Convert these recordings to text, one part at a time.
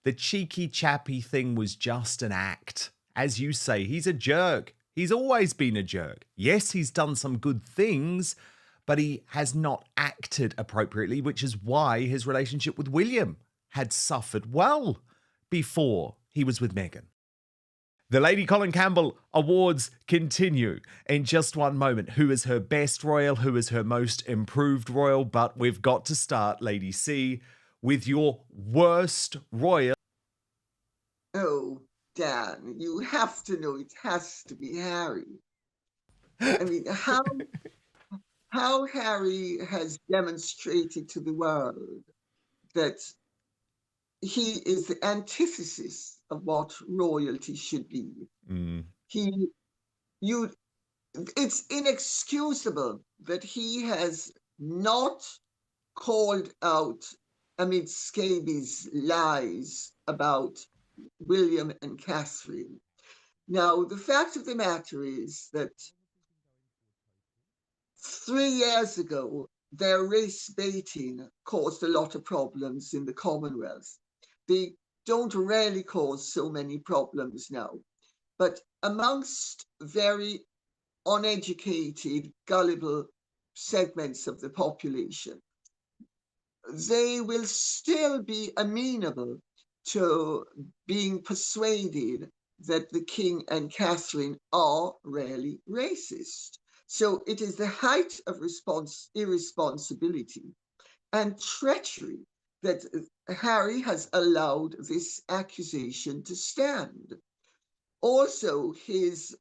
the cheeky chappy thing was just an act. As you say, he's a jerk. He's always been a jerk. Yes, he's done some good things, but he has not acted appropriately, which is why his relationship with William had suffered well before he was with Meghan. The Lady Colin Campbell awards continue in just one moment. Who is her best royal? Who is her most improved royal? But we've got to start, Lady C, with your worst royal. Oh, Dan, you have to know it has to be Harry. I mean, how Harry has demonstrated to the world that he is the antithesis of what royalty should be. It's inexcusable that he has not called out amid scabies lies about William and Catherine. Now, the fact of the matter is that 3 years ago, their race baiting caused a lot of problems in the Commonwealth. They don't really cause so many problems now. But amongst very uneducated, gullible segments of the population, they will still be amenable to being persuaded that the King and Catherine are really racist. So it is the height of irresponsibility and treachery that Harry has allowed this accusation to stand. Also, his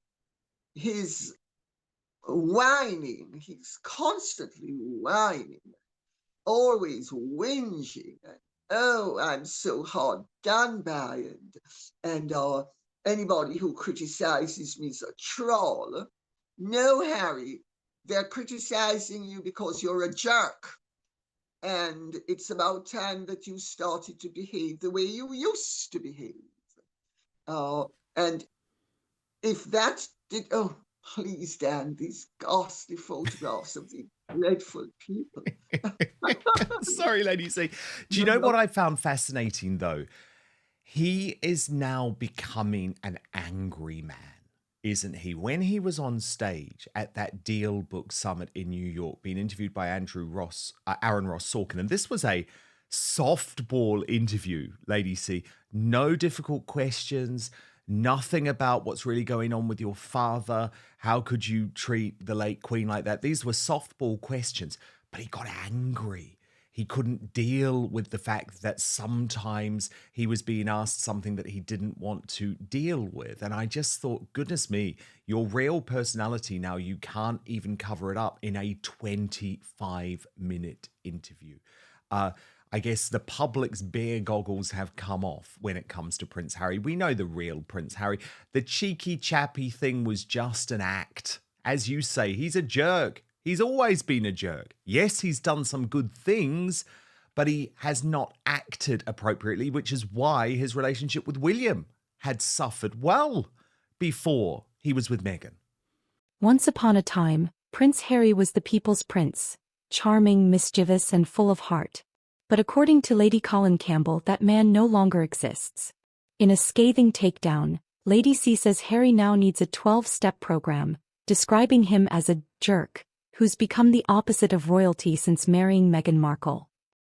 whining, he's constantly whining, always whinging, and oh, I'm so hard done by, and anybody who criticizes me is a troll. No, Harry, they're criticizing you because you're a jerk. And it's about time that you started to behave the way you used to behave. And if that did, oh, please, Dan, these ghastly photographs of the dreadful people. Sorry, Lady C. Do you know what I found fascinating, though? He is now becoming an angry man, isn't he? When he was on stage at that Deal Book Summit in New York, being interviewed by Aaron Ross Sorkin, and this was a softball interview, Lady C. No difficult questions, nothing about what's really going on with your father. How could you treat the late Queen like that? These were softball questions, but he got angry. He couldn't deal with the fact that sometimes he was being asked something that he didn't want to deal with. And I just thought, goodness me, your real personality now, you can't even cover it up in a 25-minute interview. I guess the public's beer goggles have come off when it comes to Prince Harry. We know the real Prince Harry. The cheeky chappy thing was just an act. As you say, he's a jerk. He's always been a jerk. Yes, he's done some good things, but he has not acted appropriately, which is why his relationship with William had suffered well before he was with Meghan. Once upon a time, Prince Harry was the people's prince, charming, mischievous, and full of heart. But according to Lady Colin Campbell, that man no longer exists. In a scathing takedown, Lady C says Harry now needs a 12-step program, describing him as a jerk who's become the opposite of royalty since marrying Meghan Markle.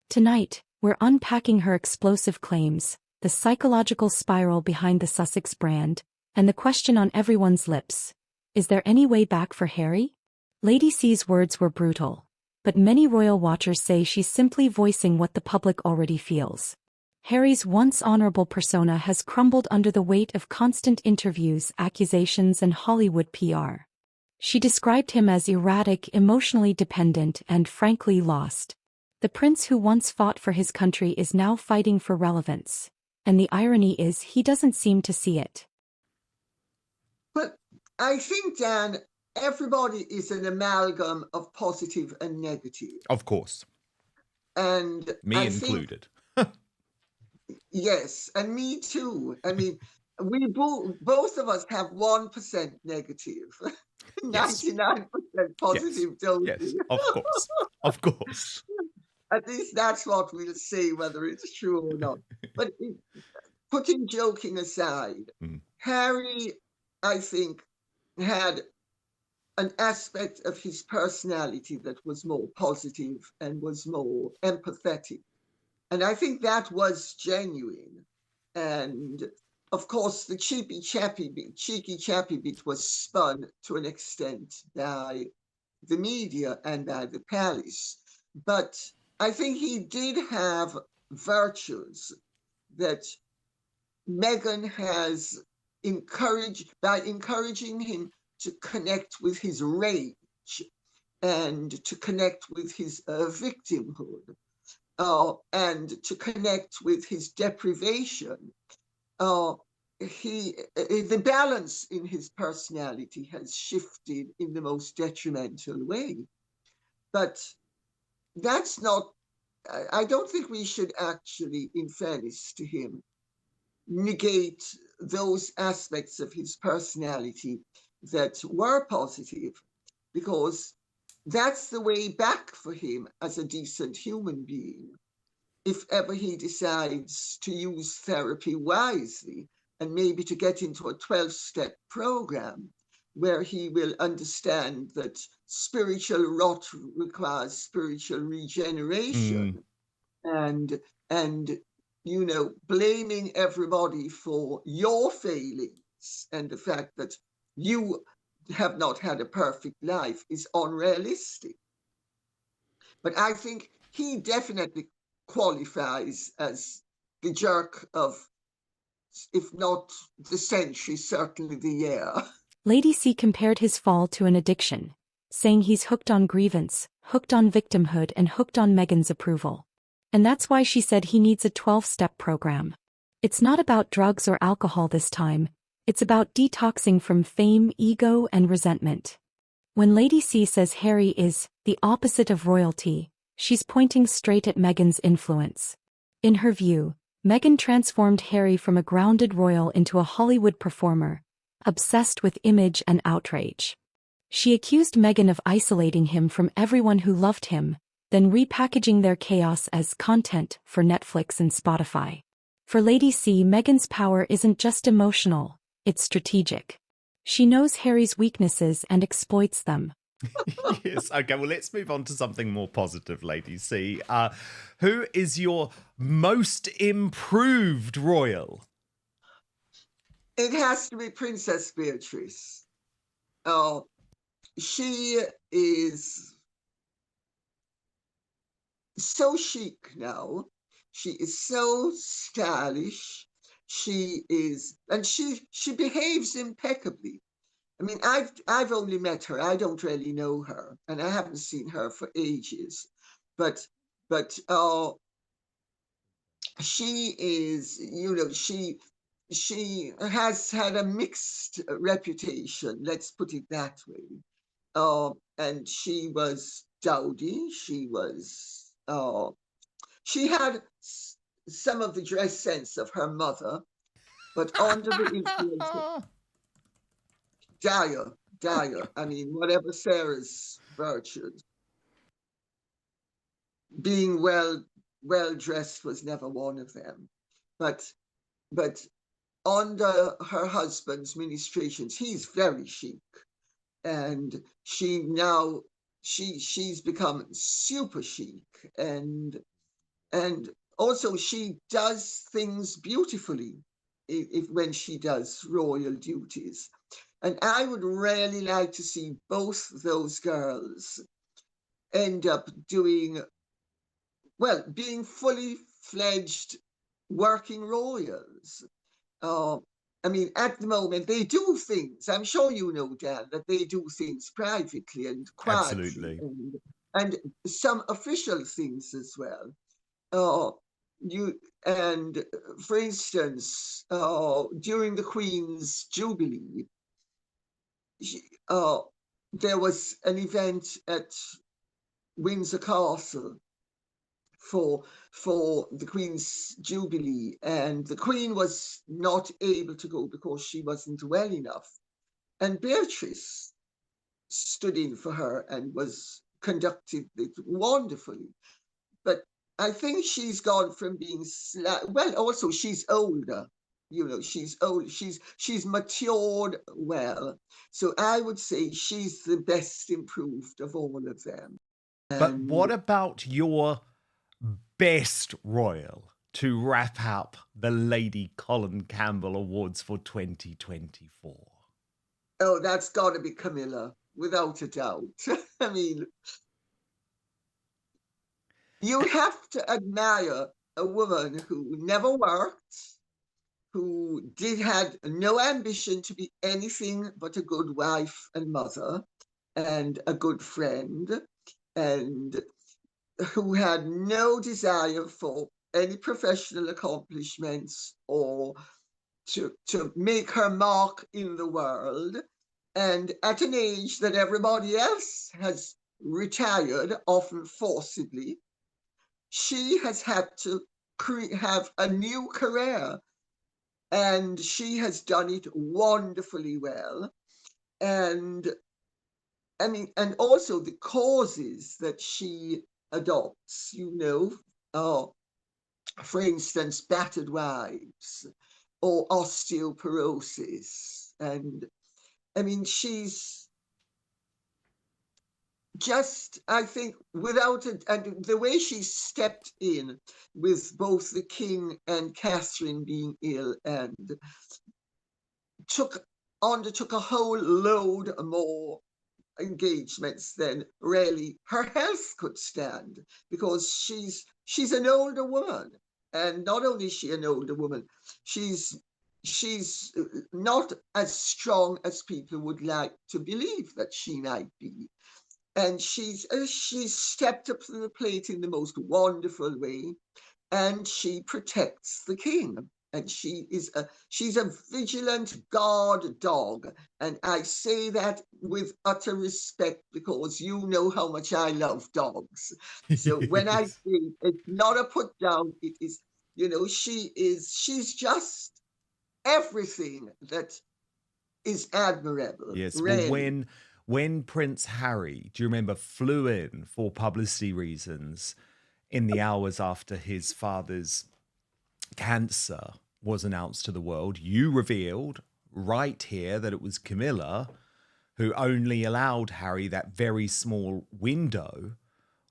Tonight, we're unpacking her explosive claims, the psychological spiral behind the Sussex brand, and the question on everyone's lips: is there any way back for Harry? Lady C's words were brutal, but many royal watchers say she's simply voicing what the public already feels. Harry's once honorable persona has crumbled under the weight of constant interviews, accusations, and Hollywood PR. She described him as erratic, emotionally dependent, and frankly lost. The prince who once fought for his country is now fighting for relevance. And the irony is he doesn't seem to see it. But I think, Dan, everybody is an amalgam of positive and negative. Of course. And me included. Yes, and me too. I mean, we both of us have 1% negative. 99% positive, don't we? Yes, of course. Of course. At least that's what we'll say, whether it's true or not. But putting joking aside, Harry, I think, had an aspect of his personality that was more positive and was more empathetic. And I think that was genuine. And of course, the cheeky chappy bit was spun to an extent by the media and by the palace. But I think he did have virtues that Meghan has encouraged, by encouraging him to connect with his rage and to connect with his victimhood and to connect with his deprivation. The balance in his personality has shifted in the most detrimental way. But that's not, I don't think we should actually, in fairness to him, negate those aspects of his personality that were positive, because that's the way back for him as a decent human being. If ever he decides to use therapy wisely and maybe to get into a 12-step program where he will understand that spiritual rot requires spiritual regeneration, and you know, blaming everybody for your failings and the fact that you have not had a perfect life is unrealistic. But I think he definitely qualifies as the jerk of, if not the century, certainly the year. Lady C compared his fall to an addiction, saying he's hooked on grievance, hooked on victimhood, and hooked on Meghan's approval. And that's why she said he needs a 12-step program. It's not about drugs or alcohol this time, it's about detoxing from fame, ego, and resentment. When Lady C says Harry is the opposite of royalty, she's pointing straight at Meghan's influence. In her view, Meghan transformed Harry from a grounded royal into a Hollywood performer, obsessed with image and outrage. She accused Meghan of isolating him from everyone who loved him, then repackaging their chaos as content for Netflix and Spotify. For Lady C, Meghan's power isn't just emotional, it's strategic. She knows Harry's weaknesses and exploits them. Yes, okay, well, let's move on to something more positive, Lady C. Who is your most improved royal? It has to be Princess Beatrice. She is so chic now. She is so stylish. She is, and she behaves impeccably. I mean, I've only met her. I don't really know her, and I haven't seen her for ages. But she is, you know, she has had a mixed reputation. Let's put it that way. And she was dowdy. She had some of the dress sense of her mother, but under the influence of dire. I mean, whatever Sarah's virtues, being well dressed was never one of them. But under her husband's ministrations, he's very chic, and she's become super chic, and also she does things beautifully when she does royal duties. And I would really like to see both those girls end up doing, well, being fully fledged working royals. I mean, at the moment, they do things. I'm sure you know, Dan, that they do things privately and quietly. Absolutely. And some official things as well. For instance, during the Queen's Jubilee, there was an event at Windsor Castle for the Queen's Jubilee, and the Queen was not able to go because she wasn't well enough. And Beatrice stood in for her and conducted it wonderfully. But I think she's gone from being, well, also she's older. You know, she's old, she's matured well. So I would say she's the best improved of all of them. But And what about your best royal to wrap up the Lady Colin Campbell Awards for 2024? oh, that's got to be Camilla, without a doubt. I mean, you have to admire a woman who never worked, who had no ambition to be anything but a good wife and mother and a good friend, and who had no desire for any professional accomplishments or to make her mark in the world. And at an age that everybody else has retired, often forcibly, she has had to have a new career, and she has done it wonderfully well. And I mean, and also the causes that she adopts, you know, for instance, battered wives or osteoporosis. And I mean, she's just, I think, without it, and the way she stepped in with both the king and Catherine being ill, and undertook a whole load more engagements than really her health could stand, because she's an older woman. And not only is she an older woman, she's not as strong as people would like to believe that she might be. And she's stepped up to the plate in the most wonderful way, and she protects the king. And she's a vigilant guard dog. And I say that with utter respect, because you know how much I love dogs. So when I Yes. say it's not a put down, it is, you know, she's just everything that is admirable, Yes. Well, really. when Prince Harry, do you remember, flew in for publicity reasons in the hours after his father's cancer was announced to the world, you revealed right here that it was Camilla who only allowed Harry that very small window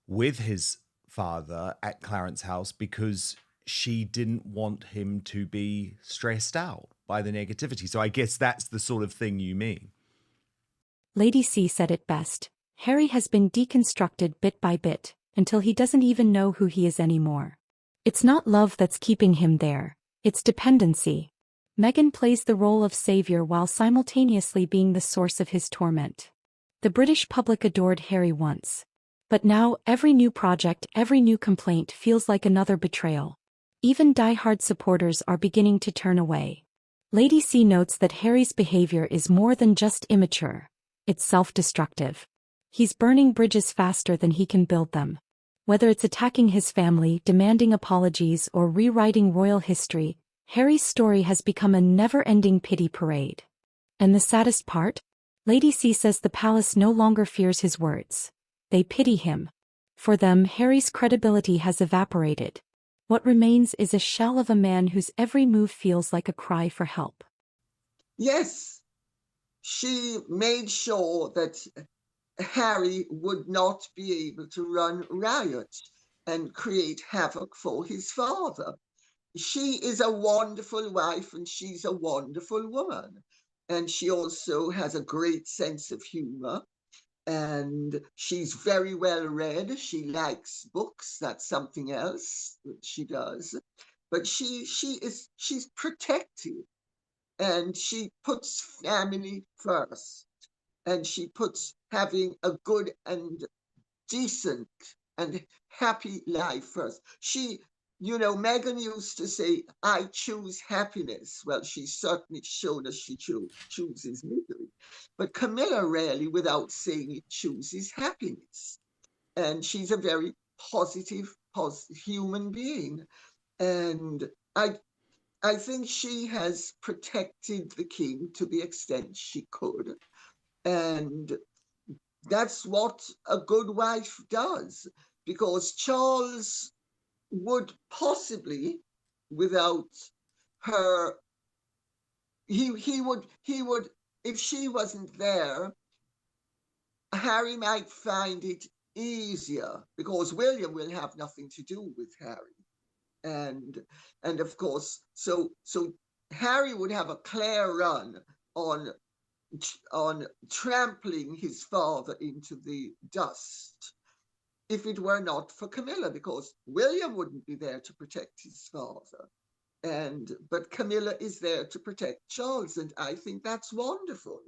with his father at Clarence House because she didn't want him to be stressed out by the negativity. So I guess that's the sort of thing you mean. Lady C said it best. Harry has been deconstructed bit by bit, until he doesn't even know who he is anymore. It's not love that's keeping him there, it's dependency. Meghan plays the role of savior while simultaneously being the source of his torment. The British public adored Harry once. But now, every new project, every new complaint feels like another betrayal. Even die-hard supporters are beginning to turn away. Lady C notes that Harry's behavior is more than just immature. It's self-destructive. He's burning bridges faster than he can build them. Whether it's attacking his family, demanding apologies, or rewriting royal history, Harry's story has become a never-ending pity parade. And the saddest part? Lady C says the palace no longer fears his words. They pity him. For them, Harry's credibility has evaporated. What remains is a shell of a man whose every move feels like a cry for help. Yes, she made sure that Harry would not be able to run riot and create havoc for his father. She is a wonderful wife, and she's a wonderful woman. And she also has a great sense of humor. And she's very well read. She likes books. That's something else that she does. But she's protective, and she puts family first, and she puts having a good and decent and happy life first. You know, Meghan used to say, I choose happiness. Well, she certainly showed us she chooses misery. But Camilla rarely, without saying it, chooses happiness. And she's a very positive human being. And I think she has protected the king to the extent she could. And that's what a good wife does, because Charles would possibly, without her he would, if she wasn't there, Harry might find it easier because William will have nothing to do with Harry. And of course, so Harry would have a clear run on trampling his father into the dust if it were not for Camilla, because William wouldn't be there to protect his father. But Camilla is there to protect Charles, and I think that's wonderful.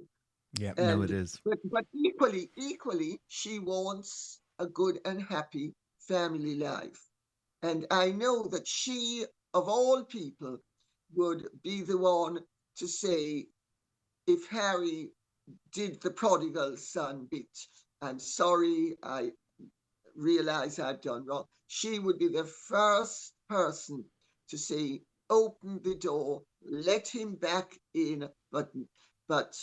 Yeah, no, it is. But equally, she wants a good and happy family life. And I know that she, of all people, would be the one to say, if Harry did the prodigal son bit, I'm sorry, I realize I've done wrong. She would be the first person to say, open the door, let him back in, but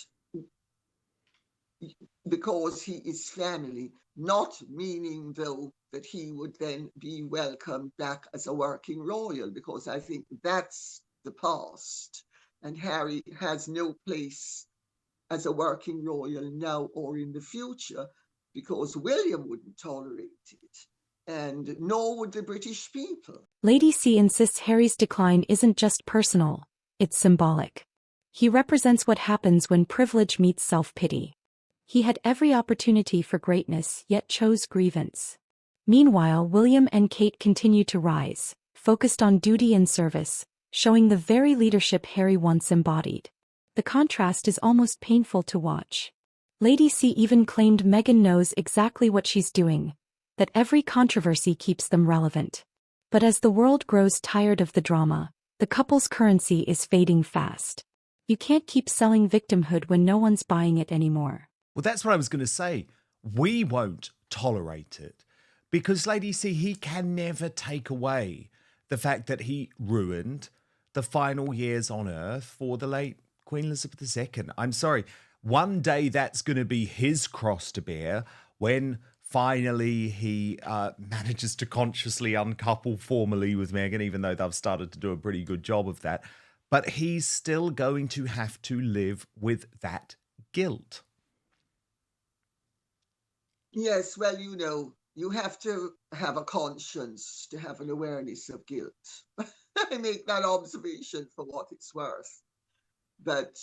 because he is family, not meaning though that he would then be welcomed back as a working royal, because I think that's the past, and Harry has no place as a working royal now or in the future, because William wouldn't tolerate it, and nor would the British people. Lady C insists Harry's decline isn't just personal, it's symbolic. He represents what happens when privilege meets self-pity. He had every opportunity for greatness, yet chose grievance. Meanwhile, William and Kate continue to rise, focused on duty and service, showing the very leadership Harry once embodied. The contrast is almost painful to watch. Lady C even claimed Meghan knows exactly what she's doing, that every controversy keeps them relevant. But as the world grows tired of the drama, the couple's currency is fading fast. You can't keep selling victimhood when no one's buying it anymore. Well, that's what I was going to say. We won't tolerate it because, Lady C, he can never take away the fact that he ruined the final years on Earth for the late Queen Elizabeth II. I'm sorry. One day that's going to be his cross to bear when finally he manages to consciously uncouple formally with Meghan, even though they've started to do a pretty good job of that. But he's still going to have to live with that guilt. Yes, well, you have to have a conscience to have an awareness of guilt. I make that observation for what it's worth. But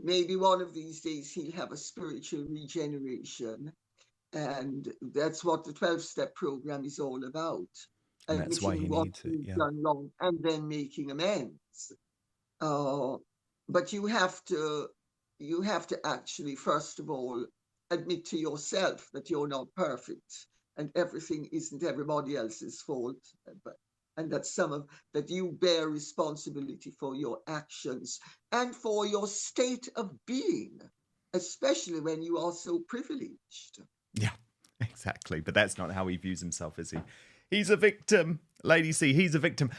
maybe one of these days he'll have a spiritual regeneration. And that's what the 12-step program is all about. And that's why he needs it, yeah. Done wrong and then making amends. But you have to actually, first of all, admit to yourself that you're not perfect and everything isn't everybody else's fault, and that you bear responsibility for your actions and for your state of being, especially when you are so privileged. Yeah, exactly. But that's not how he views himself, is he? He's a victim, Lady C. He's a victim.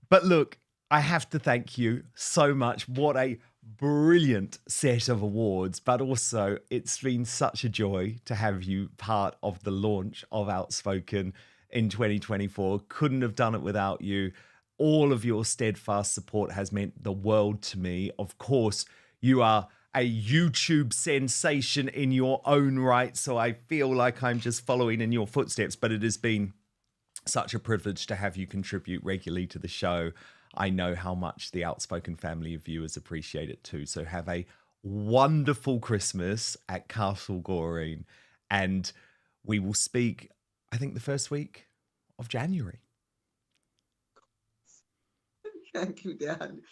But look, I have to thank you so much. What a brilliant set of awards, but also it's been such a joy to have you part of the launch of Outspoken in 2024. Couldn't have done it without you. All of your steadfast support has meant the world to me. Of course, you are a YouTube sensation in your own right, so I feel like I'm just following in your footsteps, but it has been such a privilege to have you contribute regularly to the show. I know how much the Outspoken family of viewers appreciate it too. So have a wonderful Christmas at Castle Goring, and we will speak, I think, the first week of January. Thank you, Dan.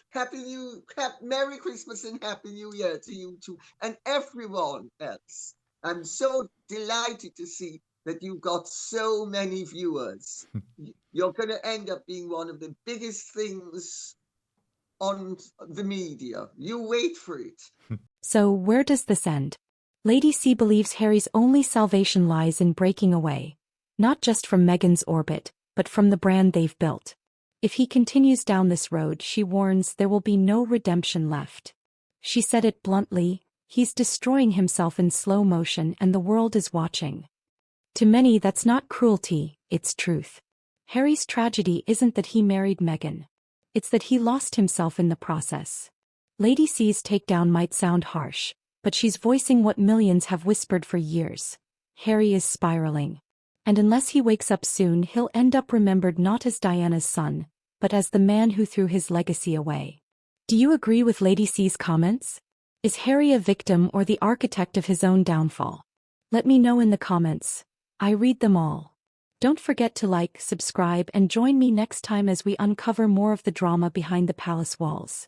Merry Christmas and Happy New Year to you too, and everyone else. I'm so delighted to see that you've got so many viewers. You're going to end up being one of the biggest things on the media. You wait for it. So where does this end? Lady C believes Harry's only salvation lies in breaking away, not just from Meghan's orbit, but from the brand they've built. If he continues down this road, she warns, there will be no redemption left. She said it bluntly, he's destroying himself in slow motion and the world is watching. To many, that's not cruelty, it's truth. Harry's tragedy isn't that he married Meghan. It's that he lost himself in the process. Lady C's takedown might sound harsh, but she's voicing what millions have whispered for years. Harry is spiraling. And unless he wakes up soon, he'll end up remembered not as Diana's son, but as the man who threw his legacy away. Do you agree with Lady C's comments? Is Harry a victim or the architect of his own downfall? Let me know in the comments. I read them all. Don't forget to like, subscribe, and join me next time as we uncover more of the drama behind the palace walls.